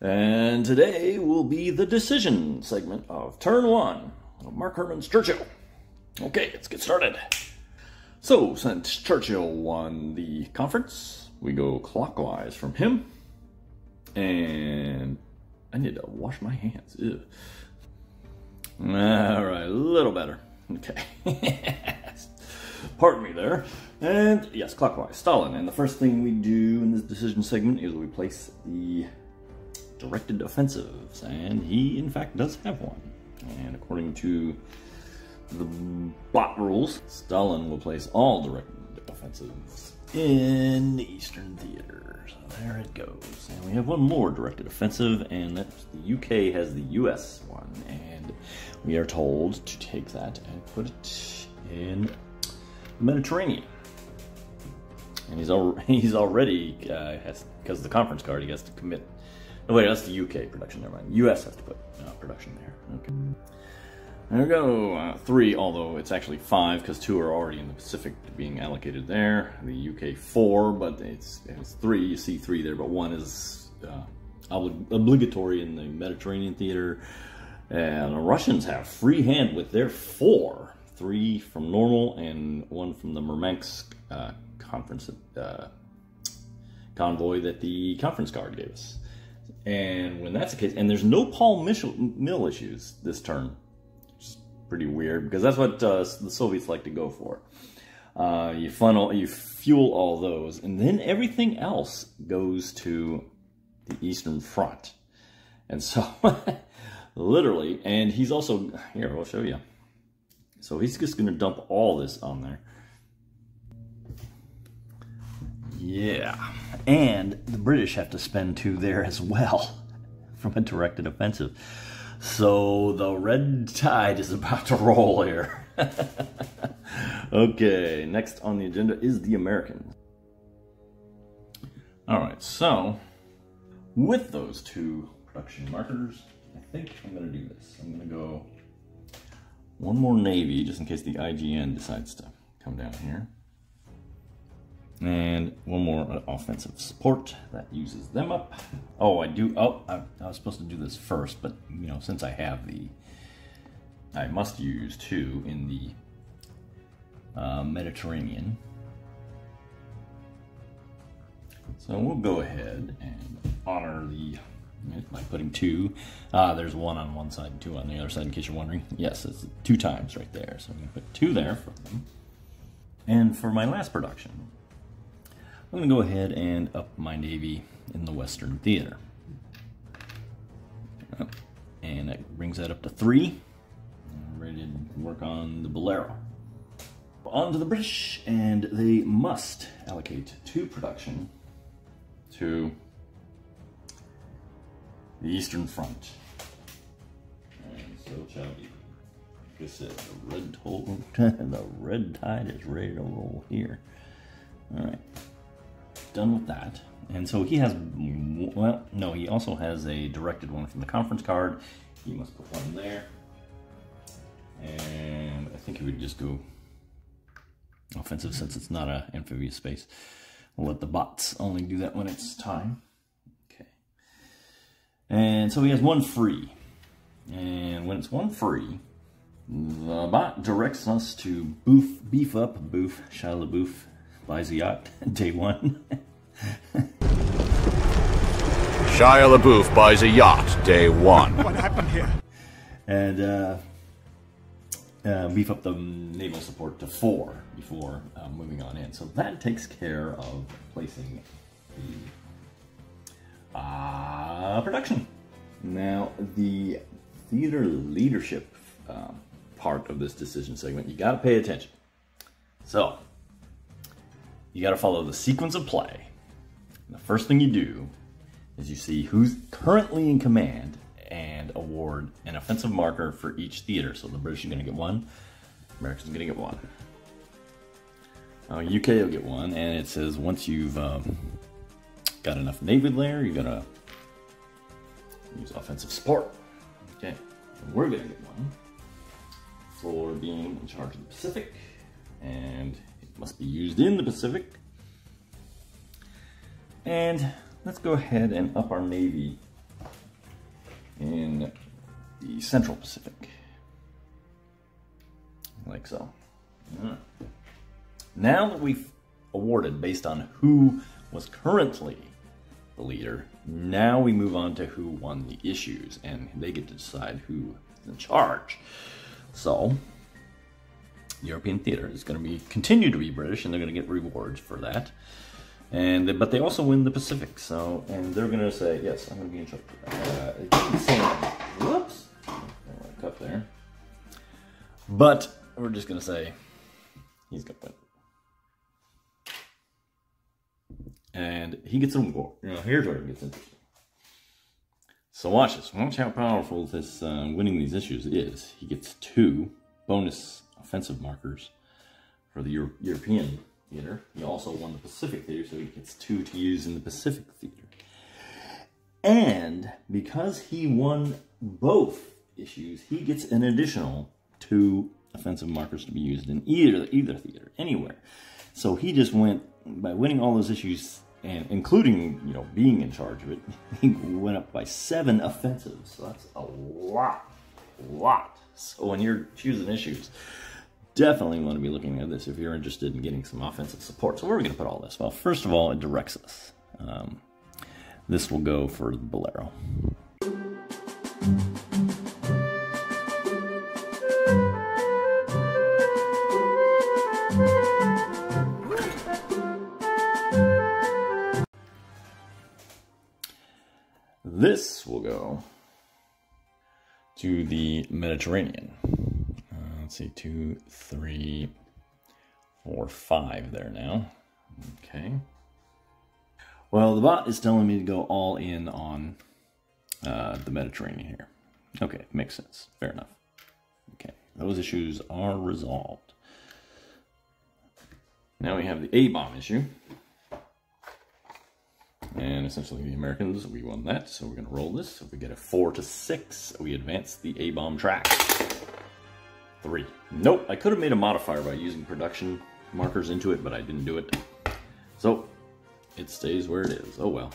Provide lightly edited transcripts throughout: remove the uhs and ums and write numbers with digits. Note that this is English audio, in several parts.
And today will be the decision segment of Turn 1 of Mark Herman's Churchill. Okay, let's get started. So, since Churchill won the conference, we go clockwise from him. And I need to wash my hands. Ew. Alright, a little better. Okay. Pardon me there. And yes, clockwise, Stalin. And the first thing we do in this decision segment is we place the directed offensives. And he, in fact, does have one. And according to the bot rules, Stalin will place all directed offensives in the Eastern Theater. So there it goes. And we have one more directed offensive, and that's the UK has the US one. And we are told to take that and put it in the Mediterranean. And he's already has, because of the conference card, he has to commit. Oh wait, that's the UK production. Never mind. US has to put production there. Okay. There we go. 3, although it's actually 5 because 2 are already in the Pacific being allocated there. The UK 4, but it's 3. You see 3 there, but 1 is obligatory in the Mediterranean theater. And the Russians have free hand with their 4. 3 from normal and 1 from the Murmansk conference convoy that the conference card gave us. And when that's the case, and there's no Paul Mill issues this turn, which is pretty weird because that's what the Soviets like to go for. You fuel all those, and then everything else goes to the Eastern Front. And so, literally, and he's also here. I'll show you. So he's just going to dump all this on there. Yeah, and the British have to spend 2 there as well from a directed offensive. So the red tide is about to roll here. Okay, next on the agenda is the Americans. All right, so with those 2 production markers, I think I'm going to do this. I'm going to go one more Navy, just in case the IGN decides to come down here. And one more offensive support that uses them up. Oh, I was supposed to do this first, but you know, since I have I must use 2 in the Mediterranean. So we'll go ahead and honor by putting 2. There's 1 on one side and 2 on the other side, in case you're wondering. Yes, it's 2 times right there. So I'm going to put 2 there for them. And for my last production, I'm going to go ahead and up my Navy in the Western Theater. And that brings that up to 3. I'm ready to work on the Bolero. On to the British, and they must allocate 2 production to the Eastern Front. And so it shall be. Like I said, the red tide is ready to roll here. All right. Done with that. And so he has, well, no, he also has a directed one from the conference card. He must put 1 there. And I think he would just go offensive since it's not an amphibious space. We'll let the bots only do that when it's time. Okay. And so he has 1 free. And when it's 1 free, the bot directs us to beef up Shia LaBeouf buys a yacht, day 1. Shia LaBeouf buys a yacht, day 1. What happened here? And beef up the naval support to 4 before moving on in. So that takes care of placing the production. Now, the theater leadership part of this decision segment, you got to pay attention. So, you got to follow the sequence of play. And the first thing you do is you see who's currently in command and award an offensive marker for each theater. So the British are going to get 1, Americans are going to get 1. UK will get 1, and it says once you've got enough Navy there, you got to use offensive support. Okay, and we're going to get 1 for being in charge of the Pacific, and must be used in the Pacific. And let's go ahead and up our Navy in the Central Pacific. Like so. Now that we've awarded based on who was currently the leader, now we move on to who won the issues, and they get to decide who is in charge. So, European theater is going to continue to be British, and they're going to get rewards for that. But they also win the Pacific, so, and they're going to say, yes, I'm going to be in charge of that. Whoops, I cut there. But we're just going to say he's going to win. And he gets a reward. Here's where it gets interesting. So watch this. Watch how powerful this winning these issues is. He gets 2 bonus offensive markers for the European theater. He also won the Pacific theater, so he gets 2 to use in the Pacific theater. And because he won both issues, he gets an additional 2 offensive markers to be used in either theater, anywhere. So he just went, by winning all those issues, and including, being in charge of it, he went up by 7 offensives. So that's a lot. So when you're choosing issues, definitely want to be looking at this if you're interested in getting some offensive support. So where are we going to put all this? Well, first of all, it directs us. This will go for the Bolero. This will go to the Mediterranean. Let's see, 2, 3, 4, 5 there now. Okay. Well, the bot is telling me to go all in on the Mediterranean here. Okay, makes sense. Fair enough. Okay, those issues are resolved. Now we have the A-bomb issue. And essentially the Americans, we won that, so we're going to roll this. If we get a 4 to 6, we advance the A-bomb track. 3. Nope, I could have made a modifier by using production markers into it, but I didn't do it. So, it stays where it is. Oh well.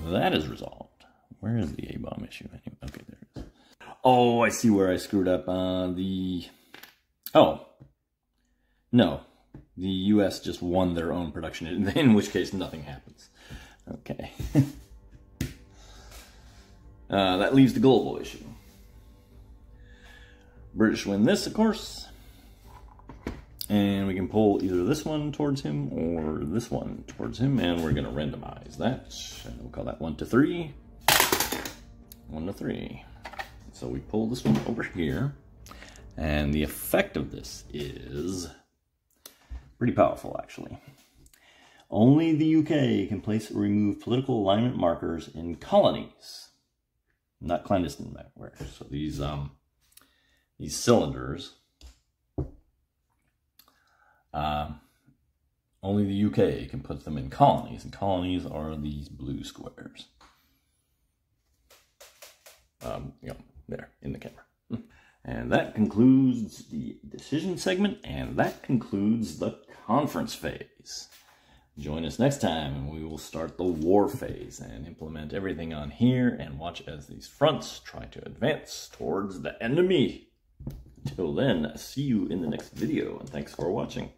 That is resolved. Where is the A-bomb issue? Okay, there it is. Oh, I see where I screwed up. Oh. No. The U.S. just won their own production, in which case nothing happens. Okay. That leaves the global issue. British win this, of course. And we can pull either this one towards him or this one towards him. And we're going to randomize that. And we'll call that 1 to 3. 1 to 3. So we pull this one over here. And the effect of this is pretty powerful, actually. Only the UK can place or remove political alignment markers in colonies, not clandestine malware. So these cylinders, only the UK can put them in colonies, and colonies are these blue squares. There in the camera. And that concludes the decision segment, and that concludes the conference phase. Join us next time, and we will start the war phase and implement everything on here and watch as these fronts try to advance towards the enemy. Until then, see you in the next video, and thanks for watching.